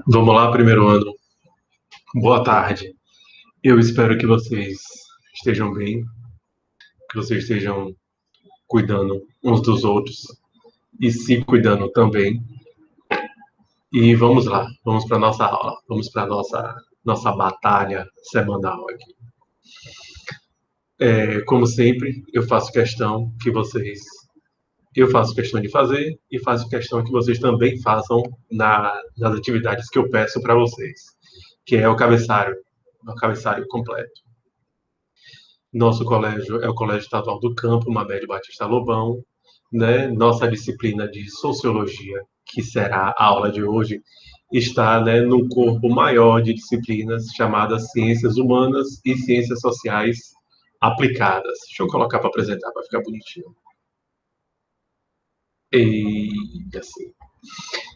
Vamos lá, primeiro ano. Boa tarde. Eu espero que vocês estejam bem, que vocês estejam cuidando uns dos outros e se cuidando também. E vamos lá, vamos para nossa aula, vamos para nossa batalha semanal aqui. Como sempre, eu faço questão de fazer e faço questão que vocês também façam nas atividades que eu peço para vocês, que é o cabeçalho completo. Nosso colégio é o Colégio Estadual do Campo, Mabel Batista Lobão, né? Nossa disciplina de Sociologia, que será a aula de hoje, está, né, num corpo maior de disciplinas chamadas Ciências Humanas e Ciências Sociais Aplicadas. Deixa eu colocar para apresentar, para ficar bonitinho. E assim,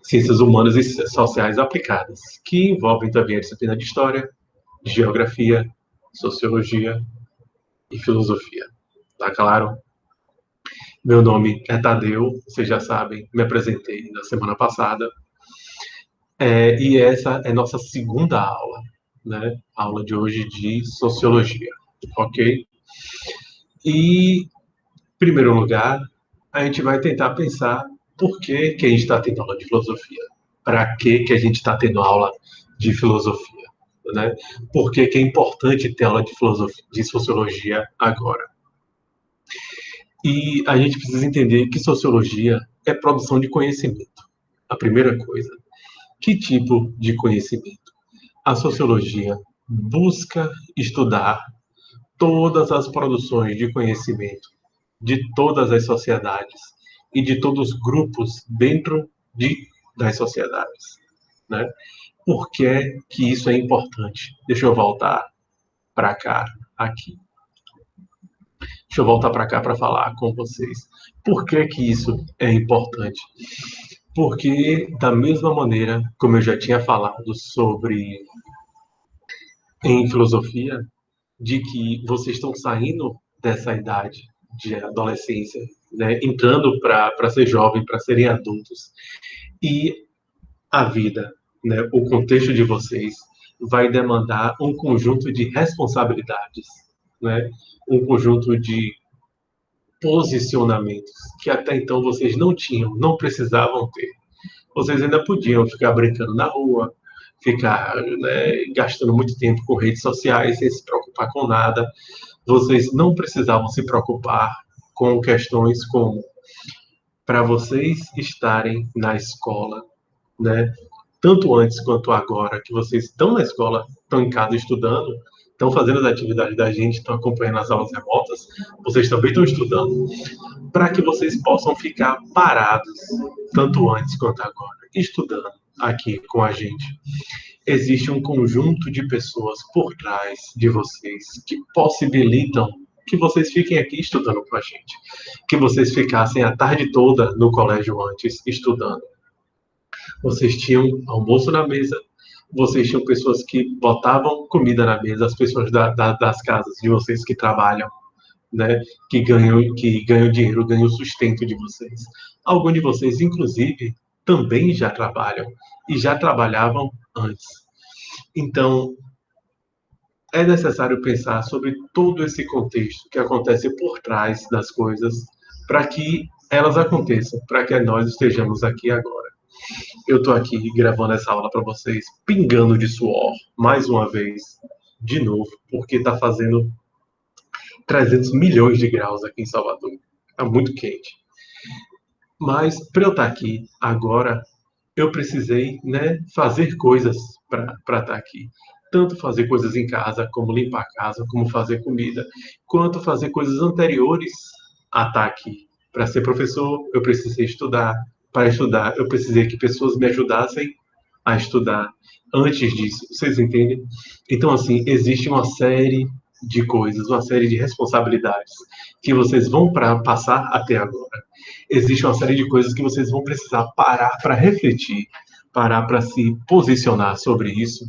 Ciências Humanas e Sociais Aplicadas, que envolvem também a disciplina de História, Geografia, Sociologia e Filosofia. Tá claro? Meu nome é Tadeu, vocês já sabem, me apresentei na semana passada. E essa é nossa segunda aula, né? Aula de hoje de Sociologia, ok? E, em primeiro lugar, a gente vai tentar pensar por que a gente está tendo aula de filosofia. Para que a gente está tendo aula de filosofia, né? Por que é importante ter aula de filosofia, de sociologia agora? E a gente precisa entender que sociologia é produção de conhecimento. A primeira coisa. Que tipo de conhecimento? A sociologia busca estudar todas as produções de conhecimento de todas as sociedades e de todos os grupos dentro das sociedades, né? Por que isso é importante? Deixa eu voltar para cá, aqui. Deixa eu voltar para cá para falar com vocês. Por que isso é importante? Porque, da mesma maneira como eu já tinha falado sobre em filosofia, de que vocês estão saindo dessa idade de adolescência, né, entrando para ser jovem, para serem adultos, e a vida, né, o contexto de vocês vai demandar um conjunto de responsabilidades, né, um conjunto de posicionamentos que até então vocês não tinham, não precisavam ter. Vocês ainda podiam ficar brincando na rua, ficar, né, gastando muito tempo com redes sociais sem se preocupar com nada. Vocês não precisavam se preocupar com questões como para vocês estarem na escola, né? Tanto antes quanto agora, que vocês estão na escola, estão em casa estudando, estão fazendo as atividades da gente, estão acompanhando as aulas remotas, vocês também estão estudando, para que vocês possam ficar parados, tanto antes quanto agora, estudando aqui com a gente. Existe um conjunto de pessoas por trás de vocês que possibilitam que vocês fiquem aqui estudando com a gente, que vocês ficassem a tarde toda no colégio antes estudando. Vocês tinham almoço na mesa, vocês tinham pessoas que botavam comida na mesa, as pessoas das casas de vocês que trabalham, né, que ganham dinheiro, ganham o sustento de vocês. Alguns de vocês, inclusive, também já trabalham e já trabalhavam antes. Então, é necessário pensar sobre todo esse contexto que acontece por trás das coisas para que elas aconteçam, para que nós estejamos aqui agora. Eu estou aqui gravando essa aula para vocês, pingando de suor, mais uma vez, de novo, porque está fazendo 300 milhões de graus aqui em Salvador. Está muito quente. Mas, para eu estar aqui agora, eu precisei, né, fazer coisas para estar aqui. Tanto fazer coisas em casa, como limpar a casa, como fazer comida, quanto fazer coisas anteriores a estar aqui. Para ser professor, eu precisei estudar. Para estudar, eu precisei que pessoas me ajudassem a estudar antes disso. Vocês entendem? Então, assim, existe uma série de coisas, uma série de responsabilidades que vocês vão passar até agora. Existe uma série de coisas que vocês vão precisar parar para refletir, parar para se posicionar sobre isso,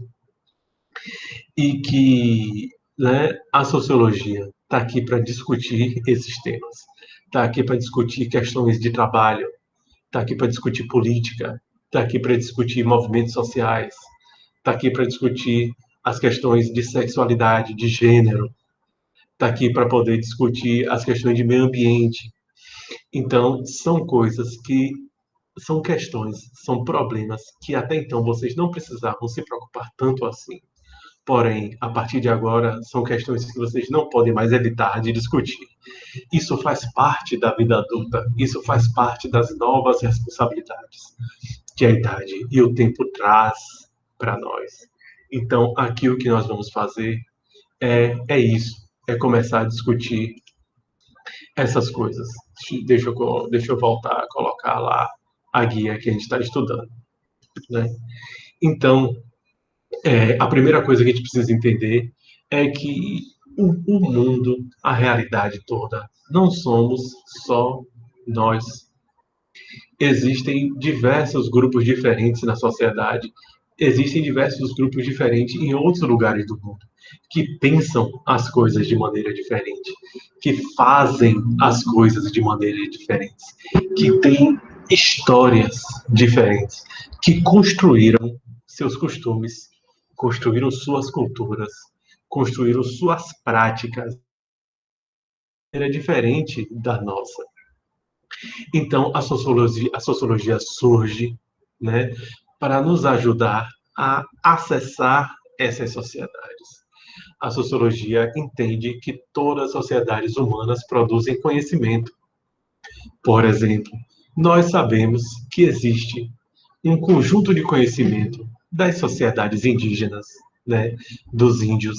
e que, né, a sociologia está aqui para discutir esses temas, está aqui para discutir questões de trabalho, está aqui para discutir política, está aqui para discutir movimentos sociais, está aqui para discutir as questões de sexualidade, de gênero, está aqui para poder discutir as questões de meio ambiente. Então, são coisas que são questões, são problemas que até então vocês não precisavam se preocupar tanto assim. Porém, a partir de agora, são questões que vocês não podem mais evitar de discutir. Isso faz parte da vida adulta, isso faz parte das novas responsabilidades que a idade e o tempo traz para nós. Então, aqui o que nós vamos fazer é isso, é começar a discutir essas coisas. Deixa eu voltar a colocar lá a guia que a gente está estudando, né? Então, a primeira coisa que a gente precisa entender é que o mundo, a realidade toda, não somos só nós. Existem diversos grupos diferentes na sociedade, existem diversos grupos diferentes em outros lugares do mundo, que pensam as coisas de maneira diferente, que fazem as coisas de maneira diferente, que têm histórias diferentes, que construíram seus costumes, construíram suas culturas, construíram suas práticas de maneira diferente da nossa. Então, a sociologia surge, né, para nos ajudar a acessar essas sociedades. A sociologia entende que todas as sociedades humanas produzem conhecimento. Por exemplo, nós sabemos que existe um conjunto de conhecimento das sociedades indígenas, né, dos índios,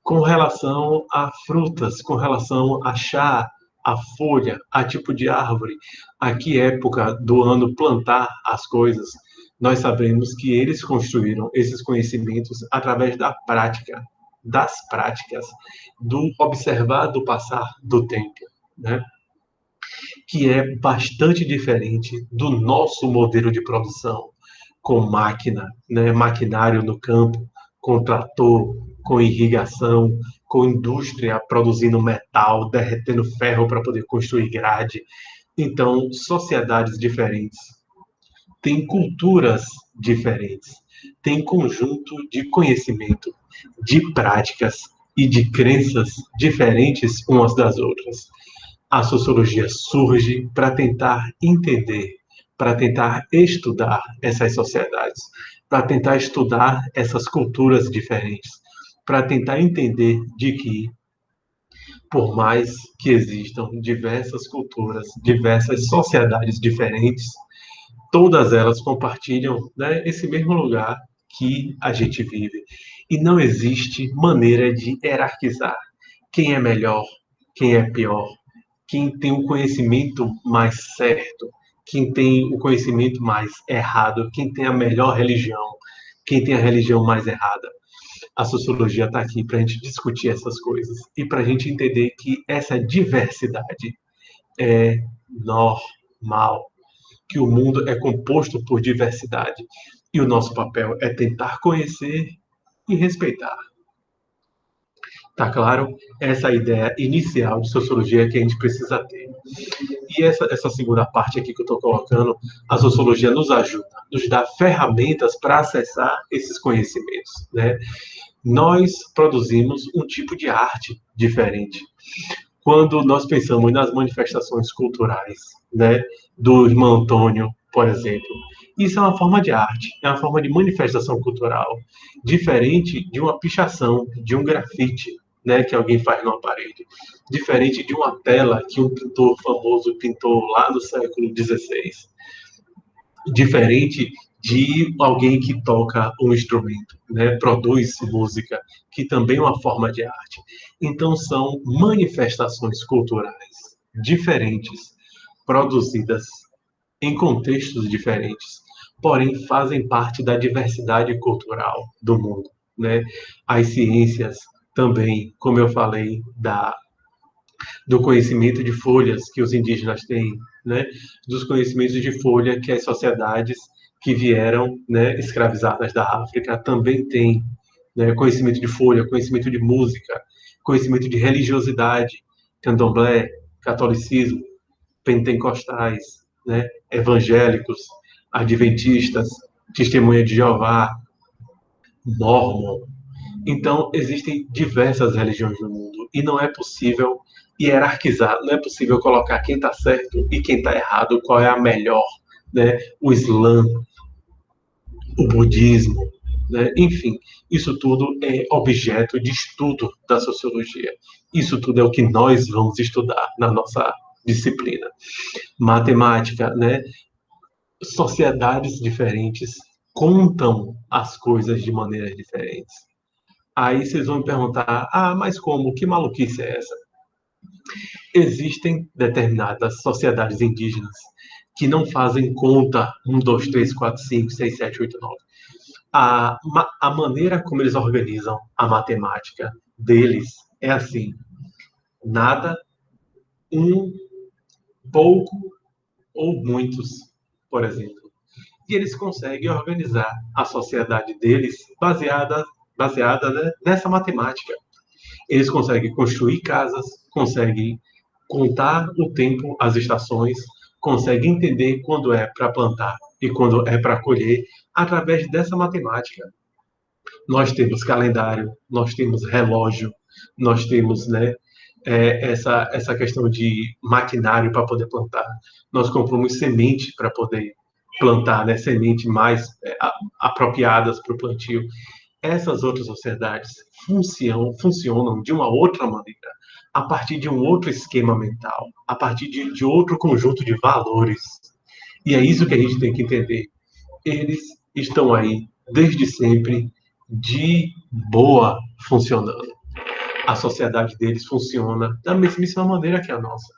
com relação a frutas, com relação a chá, a folha, a tipo de árvore, a que época do ano plantar as coisas. Nós sabemos que eles construíram esses conhecimentos através da prática, das práticas, do observar do passar do tempo, né? Que é bastante diferente do nosso modelo de produção, com máquina, né, maquinário no campo, com trator, com irrigação, com indústria produzindo metal, derretendo ferro para poder construir grade. Então, sociedades diferentes, têm culturas diferentes, têm conjunto de conhecimento, de práticas e de crenças diferentes umas das outras. A sociologia surge para tentar entender, para tentar estudar essas sociedades, para tentar estudar essas culturas diferentes, para tentar entender de que, por mais que existam diversas culturas, diversas sociedades diferentes, todas elas compartilham, né, esse mesmo lugar que a gente vive. E não existe maneira de hierarquizar quem é melhor, quem é pior, quem tem o conhecimento mais certo, quem tem o conhecimento mais errado, quem tem a melhor religião, quem tem a religião mais errada. A sociologia está aqui para a gente discutir essas coisas e para a gente entender que essa diversidade é normal, que o mundo é composto por diversidade e o nosso papel é tentar conhecer e respeitar. Tá claro? Essa é a ideia inicial de sociologia que a gente precisa ter. E essa segunda parte aqui que eu estou colocando, a sociologia nos ajuda, nos dá ferramentas para acessar esses conhecimentos, né? Nós produzimos um tipo de arte diferente. Quando nós pensamos nas manifestações culturais, né, do irmão Antônio, por exemplo, isso é uma forma de arte, é uma forma de manifestação cultural, diferente de uma pichação, de um grafite, né, que alguém faz numa parede, diferente de uma tela que um pintor famoso pintou lá no século XVI, diferente de alguém que toca um instrumento, né, produz música, que também é uma forma de arte. Então, são manifestações culturais diferentes, produzidas em contextos diferentes, porém fazem parte da diversidade cultural do mundo, né? As ciências também, como eu falei, do conhecimento de folhas que os indígenas têm, né? Dos conhecimentos de folha que as sociedades que vieram, né, escravizadas da África também têm, né? Conhecimento de folha, conhecimento de música, conhecimento de religiosidade, candomblé, catolicismo, pentecostais, né, evangélicos, adventistas, testemunha de Jeová, Mórmon. Então, existem diversas religiões no mundo e não é possível hierarquizar, não é possível colocar quem está certo e quem está errado, qual é a melhor, né? O Islã, o budismo, né? Enfim, isso tudo é objeto de estudo da sociologia. Isso tudo é o que nós vamos estudar na nossa disciplina. Matemática, né? Sociedades diferentes contam as coisas de maneiras diferentes. Aí vocês vão me perguntar, mas como? Que maluquice é essa? Existem determinadas sociedades indígenas que não fazem conta 1, 2, 3, 4, 5, 6, 7, 8, 9. A maneira como eles organizam a matemática deles é assim: nada, um, pouco ou muitos, por exemplo. E eles conseguem organizar a sociedade deles baseada, né, nessa matemática. Eles conseguem construir casas, conseguem contar o tempo, as estações, conseguem entender quando é para plantar e quando é para colher, através dessa matemática. Nós temos calendário, nós temos relógio, nós temos, né, essa questão de maquinário para poder plantar. Nós compramos semente para poder plantar, né, semente mais apropriadas para o plantio. Essas outras sociedades funcionam de uma outra maneira, a partir de um outro esquema mental, a partir de outro conjunto de valores. E é isso que a gente tem que entender. Eles estão aí desde sempre de boa funcionando. A sociedade deles funciona da mesmíssima maneira que a nossa.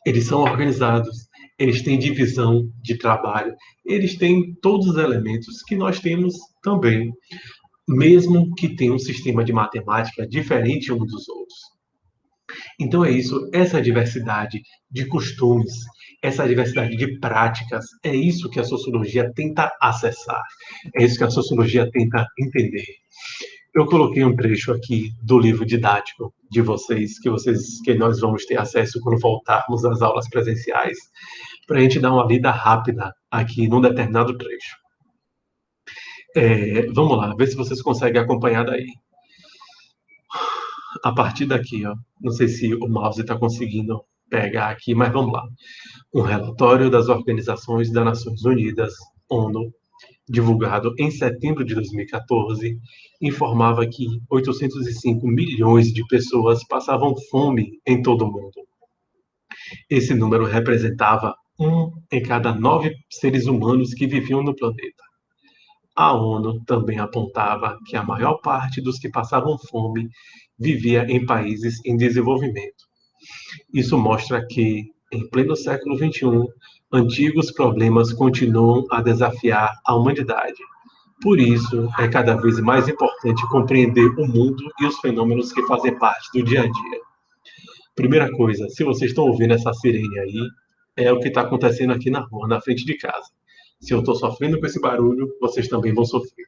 Eles são organizados, eles têm divisão de trabalho, eles têm todos os elementos que nós temos também, mesmo que tenham um sistema de matemática diferente um dos outros. Então é isso, essa diversidade de costumes, essa diversidade de práticas, é isso que a sociologia tenta acessar, é isso que a sociologia tenta entender. Eu coloquei um trecho aqui do livro didático de vocês, que nós vamos ter acesso quando voltarmos às aulas presenciais, para a gente dar uma lida rápida aqui num determinado trecho. Vamos lá, ver se vocês conseguem acompanhar daí. A partir daqui, ó, não sei se o mouse está conseguindo pegar aqui, mas vamos lá. Um relatório das Organizações das Nações Unidas, ONU, divulgado em setembro de 2014, informava que 805 milhões de pessoas passavam fome em todo o mundo. Esse número representava 1 em cada 9 seres humanos que viviam no planeta. A ONU também apontava que a maior parte dos que passavam fome vivia em países em desenvolvimento. Isso mostra que, em pleno século XXI, antigos problemas continuam a desafiar a humanidade. Por isso, é cada vez mais importante compreender o mundo e os fenômenos que fazem parte do dia a dia. Primeira coisa, se vocês estão ouvindo essa sirene aí, é o que está acontecendo aqui na rua, na frente de casa. Se eu estou sofrendo com esse barulho, vocês também vão sofrer.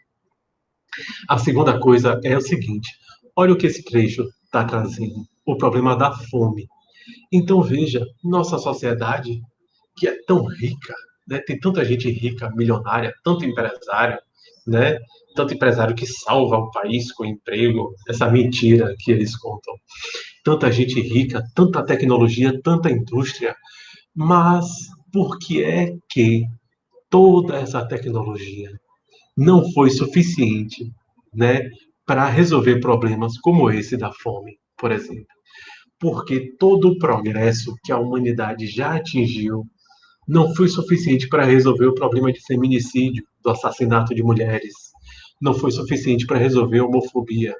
A segunda coisa é o seguinte: olha o que esse trecho está trazendo, o problema da fome. Então veja, nossa sociedade, que é tão rica, né? Tem tanta gente rica, milionária, tanto empresário, né? Tanto empresário que salva o país com emprego, essa mentira que eles contam. Tanta gente rica, tanta tecnologia, tanta indústria, mas por que é que toda essa tecnologia não foi suficiente, né, para resolver problemas como esse da fome, por exemplo? Porque todo o progresso que a humanidade já atingiu não foi suficiente para resolver o problema de feminicídio, do assassinato de mulheres, não foi suficiente para resolver a homofobia,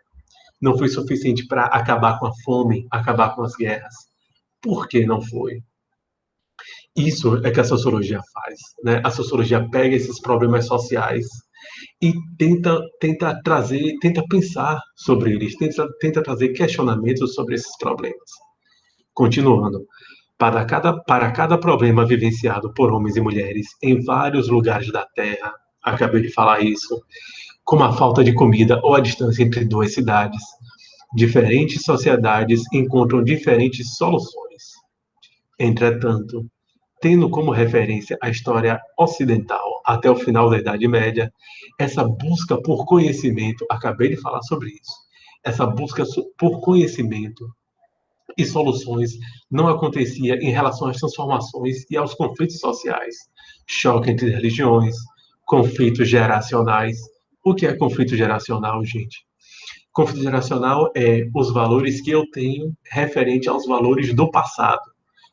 não foi suficiente para acabar com a fome, acabar com as guerras. Por que não foi? Isso é que a sociologia faz, né? A sociologia pega esses problemas sociais e tenta trazer, tenta pensar sobre eles, tenta trazer questionamentos sobre esses problemas. Continuando, para cada problema vivenciado por homens e mulheres em vários lugares da Terra, acabei de falar isso, como a falta de comida ou a distância entre duas cidades, diferentes sociedades encontram diferentes soluções. Entretanto, tendo como referência a história ocidental até o final da Idade Média, essa busca por conhecimento, acabei de falar sobre isso, essa busca por conhecimento e soluções não acontecia em relação às transformações e aos conflitos sociais, choque entre religiões, conflitos geracionais. O que é conflito geracional, gente? Conflito geracional é os valores que eu tenho referente aos valores do passado.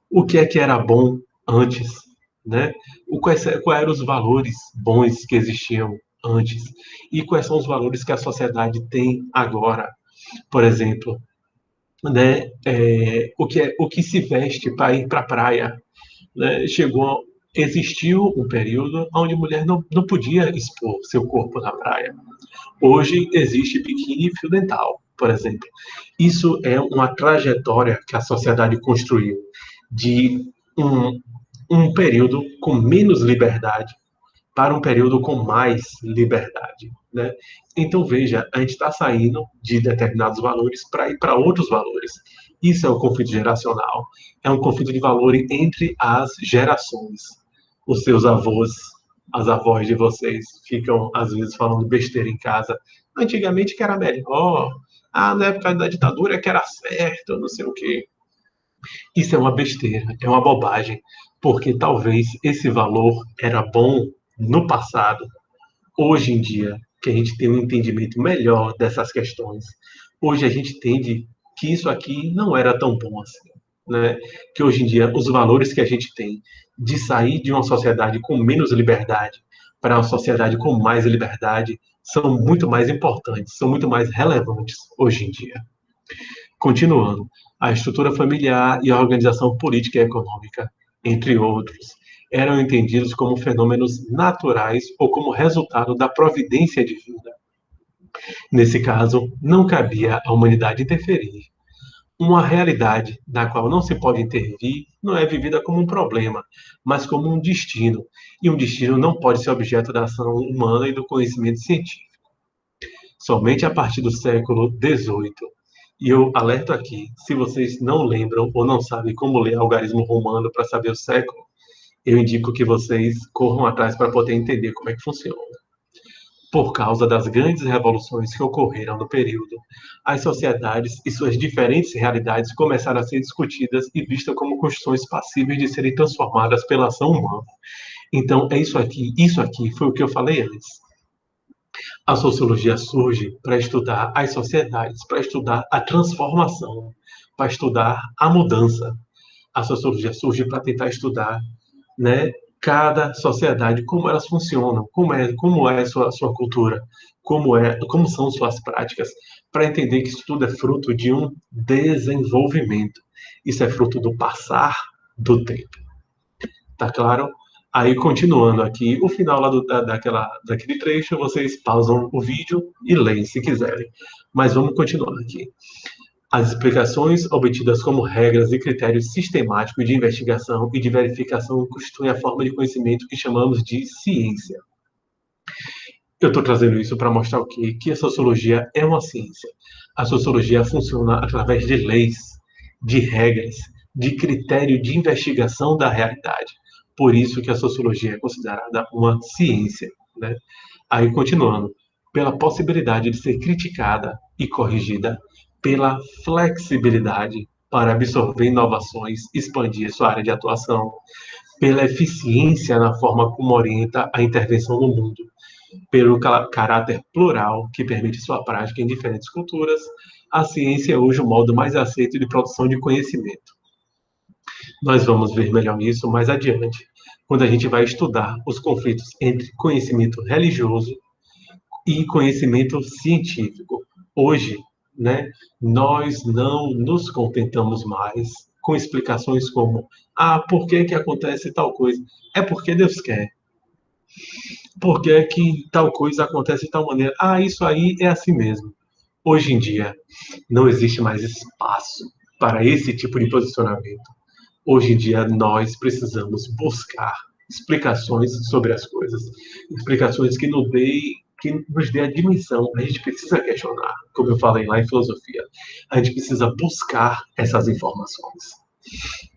O que era bom antes, né? Quais eram os valores bons que existiam antes e quais são os valores que a sociedade tem agora. Por exemplo, né? O que se veste para ir para a praia, né? Existiu um período onde a mulher não podia expor seu corpo na praia. Hoje existe biquíni e fio dental, por exemplo. Isso é uma trajetória que a sociedade construiu de um, um período com menos liberdade para um período com mais liberdade, né? Então veja, a gente está saindo de determinados valores para ir para outros valores. Isso é um conflito geracional, é um conflito de valores entre as gerações. Os seus avós, as avós de vocês ficam às vezes falando besteira em casa. Antigamente que era melhor, na época da ditadura que era certo, não sei o quê. Isso é uma besteira, é uma bobagem, porque talvez esse valor era bom no passado. Hoje em dia, que a gente tem um entendimento melhor dessas questões, hoje a gente entende que isso aqui não era tão bom assim, né? Que hoje em dia os valores que a gente tem de sair de uma sociedade com menos liberdade para uma sociedade com mais liberdade são muito mais importantes, são muito mais relevantes hoje em dia. Continuando, a estrutura familiar e a organização política e econômica, entre outros, eram entendidos como fenômenos naturais ou como resultado da providência divina. Nesse caso, não cabia à humanidade interferir. Uma realidade na qual não se pode intervir não é vivida como um problema, mas como um destino, e um destino não pode ser objeto da ação humana e do conhecimento científico. Somente a partir do século XVIII. E eu alerto aqui, se vocês não lembram ou não sabem como ler algarismo romano para saber o século, eu indico que vocês corram atrás para poder entender como é que funciona. Por causa das grandes revoluções que ocorreram no período, as sociedades e suas diferentes realidades começaram a ser discutidas e vistas como construções passíveis de serem transformadas pela ação humana. Então, é isso aqui foi o que eu falei antes. A sociologia surge para estudar as sociedades, para estudar a transformação, para estudar a mudança. A sociologia surge para tentar estudar, né, cada sociedade, como elas funcionam, como é a sua cultura, como são suas práticas, para entender que isso tudo é fruto de um desenvolvimento. Isso é fruto do passar do tempo. Tá claro? Aí, continuando aqui, o final lá daquele trecho, vocês pausam o vídeo e leem se quiserem. Mas vamos continuar aqui. As explicações obtidas como regras e critérios sistemáticos de investigação e de verificação constituem a forma de conhecimento que chamamos de ciência. Eu estou trazendo isso para mostrar o quê? Que a sociologia é uma ciência. A sociologia funciona através de leis, de regras, de critério de investigação da realidade. Por isso que a sociologia é considerada uma ciência, né? Aí, continuando, pela possibilidade de ser criticada e corrigida, pela flexibilidade para absorver inovações, expandir sua área de atuação, pela eficiência na forma como orienta a intervenção no mundo, pelo caráter plural que permite sua prática em diferentes culturas, a ciência é hoje o modo mais aceito de produção de conhecimento. Nós vamos ver melhor isso mais adiante, quando a gente vai estudar os conflitos entre conhecimento religioso e conhecimento científico. Hoje, né, nós não nos contentamos mais com explicações como por que acontece tal coisa? É porque Deus quer. Por que tal coisa acontece de tal maneira? Isso aí é assim mesmo. Hoje em dia, não existe mais espaço para esse tipo de posicionamento. Hoje em dia, nós precisamos buscar explicações sobre as coisas, explicações que nos dê a dimensão. A gente precisa questionar, como eu falei lá em filosofia. A gente precisa buscar essas informações.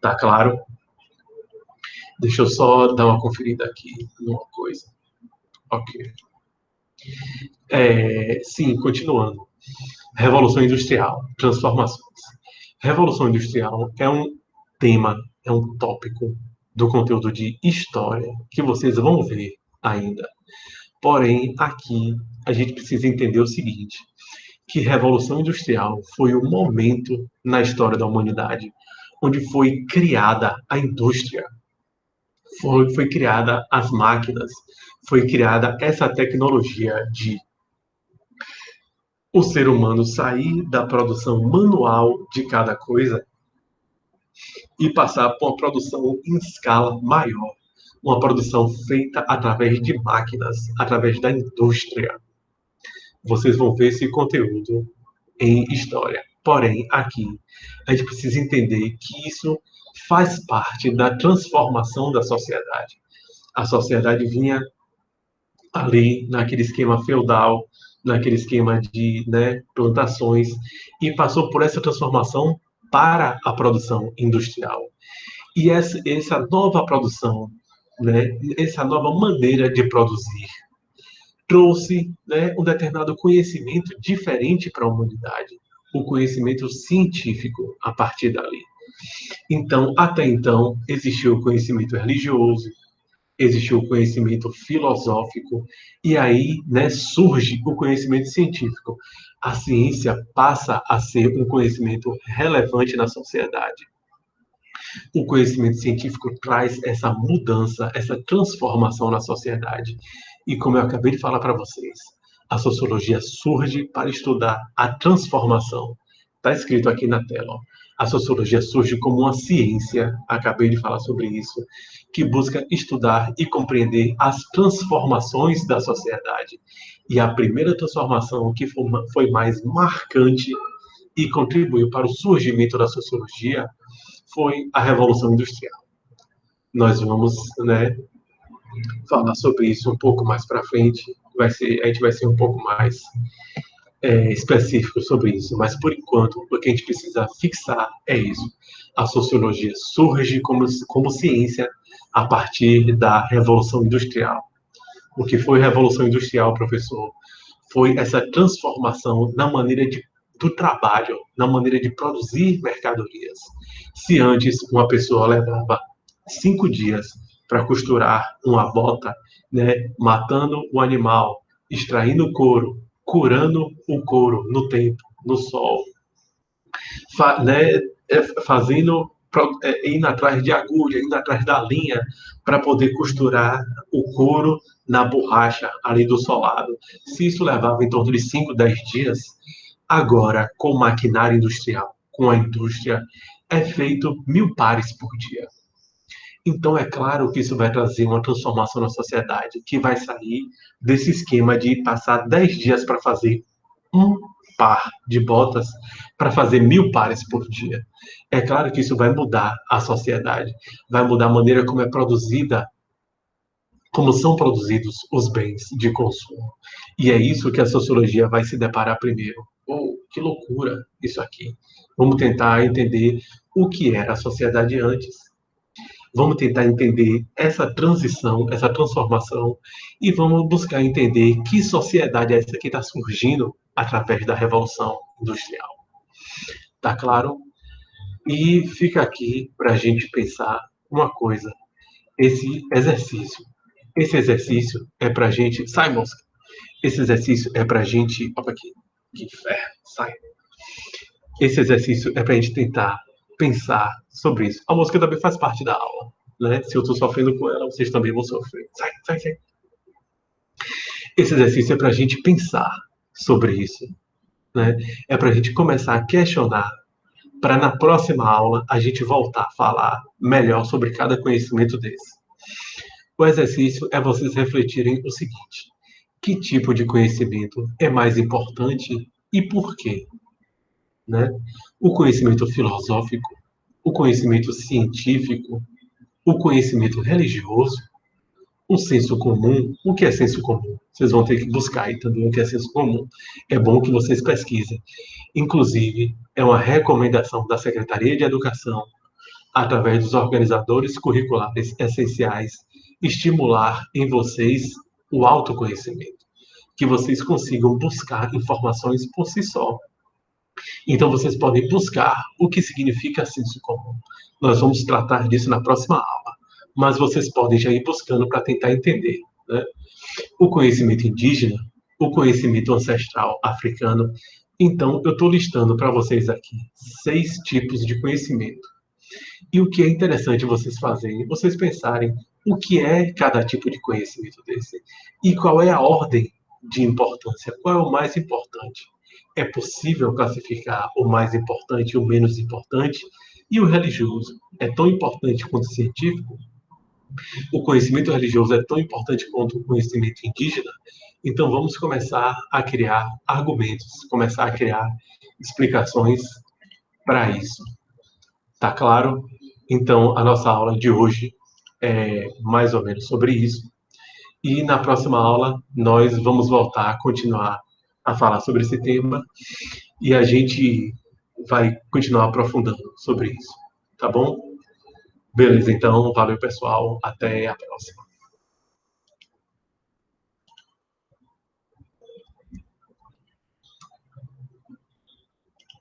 Tá claro? Deixa eu só dar uma conferida aqui numa coisa. Ok. Sim, continuando. Revolução Industrial, transformações. Revolução Industrial é um tema, é um tópico do conteúdo de história que vocês vão ver ainda. Porém, aqui a gente precisa entender o seguinte, que Revolução Industrial foi o momento na história da humanidade onde foi criada a indústria, foi criada as máquinas, foi criada essa tecnologia de o ser humano sair da produção manual de cada coisa e passar para uma produção em escala maior, uma produção feita através de máquinas, através da indústria. Vocês vão ver esse conteúdo em história. Porém, aqui, a gente precisa entender que isso faz parte da transformação da sociedade. A sociedade vinha ali naquele esquema feudal, naquele esquema de, né, plantações, e passou por essa transformação para a produção industrial. E essa nova produção, né, essa nova maneira de produzir, trouxe, né, um determinado conhecimento diferente para a humanidade, o conhecimento científico a partir dali. Então, até então, existiu o conhecimento religioso, existiu o conhecimento filosófico, e aí, né, surge o conhecimento científico. A ciência passa a ser um conhecimento relevante na sociedade. O conhecimento científico traz essa mudança, essa transformação na sociedade. E como eu acabei de falar para vocês, a sociologia surge para estudar a transformação. Está escrito aqui na tela. Ó. A sociologia surge como uma ciência, acabei de falar sobre isso, que busca estudar e compreender as transformações da sociedade. E a primeira transformação que foi mais marcante e contribuiu para o surgimento da sociologia foi a Revolução Industrial. Nós vamos, né, falar sobre isso um pouco mais para frente. A gente vai ser um pouco mais específico sobre isso, mas por enquanto o que a gente precisa fixar é isso. A sociologia surge como ciência a partir da Revolução Industrial. O que foi Revolução Industrial, professor? Foi essa transformação na maneira do trabalho, na maneira de produzir mercadorias. Se antes uma pessoa levava 5 dias para costurar uma bota, né, matando o animal, extraindo o couro, curando o couro no tempo, no sol, né, fazendo, indo atrás de agulha, indo atrás da linha para poder costurar o couro na borracha ali do solado. Se isso levava em torno de 5, 10 dias, agora com maquinária industrial, com a indústria, é feito 1.000 pares por dia. Então, é claro que isso vai trazer uma transformação na sociedade, que vai sair desse esquema de passar 10 dias para fazer um par de botas, para fazer 1.000 pares por dia. É claro que isso vai mudar a sociedade, vai mudar a maneira como é produzida, como são produzidos os bens de consumo. E é isso que a sociologia vai se deparar primeiro. Oh, que loucura isso aqui. Vamos tentar entender o que era a sociedade antes. Vamos tentar entender essa transição, essa transformação, e vamos buscar entender que sociedade é essa que está surgindo através da Revolução Industrial. Tá claro? E fica aqui para a gente pensar uma coisa. Esse exercício é para a gente... Sai, mosca! Esse exercício é para a gente... Opa aqui, que inferno, sai! Esse exercício é para a gente tentar pensar sobre isso. A mosca também faz parte da aula. Né? Se eu estou sofrendo com ela, vocês também vão sofrer. Sai, sai, sai. Esse exercício é para a gente pensar sobre isso. Né? É para a gente começar a questionar, para na próxima aula a gente voltar a falar melhor sobre cada conhecimento desse. O exercício é vocês refletirem o seguinte: que tipo de conhecimento é mais importante e por quê? Né? O conhecimento filosófico, o conhecimento científico, o conhecimento religioso, o senso comum. O que é senso comum? Vocês vão ter que buscar aí também o que é senso comum. É bom que vocês pesquisem. Inclusive, é uma recomendação da Secretaria de Educação através dos organizadores curriculares essenciais, estimular em vocês o autoconhecimento, que vocês consigam buscar informações por si só. Então, vocês podem buscar o que significa senso comum. Nós vamos tratar disso na próxima aula, mas vocês podem já ir buscando para tentar entender, né? O conhecimento indígena, o conhecimento ancestral africano. Então, eu estou listando para vocês aqui 6 tipos de conhecimento. E o que é interessante vocês fazerem, vocês pensarem o que é cada tipo de conhecimento desse e qual é a ordem de importância, qual é o mais importante. É possível classificar o mais importante e o menos importante? E o religioso é tão importante quanto o científico? O conhecimento religioso é tão importante quanto o conhecimento indígena? Então vamos começar a criar argumentos, começar a criar explicações para isso. Tá claro? Então, a nossa aula de hoje é mais ou menos sobre isso. E na próxima aula, nós vamos voltar a continuar a falar sobre esse tema e a gente vai continuar aprofundando sobre isso. Tá bom? Beleza, então, valeu, pessoal. Até a próxima.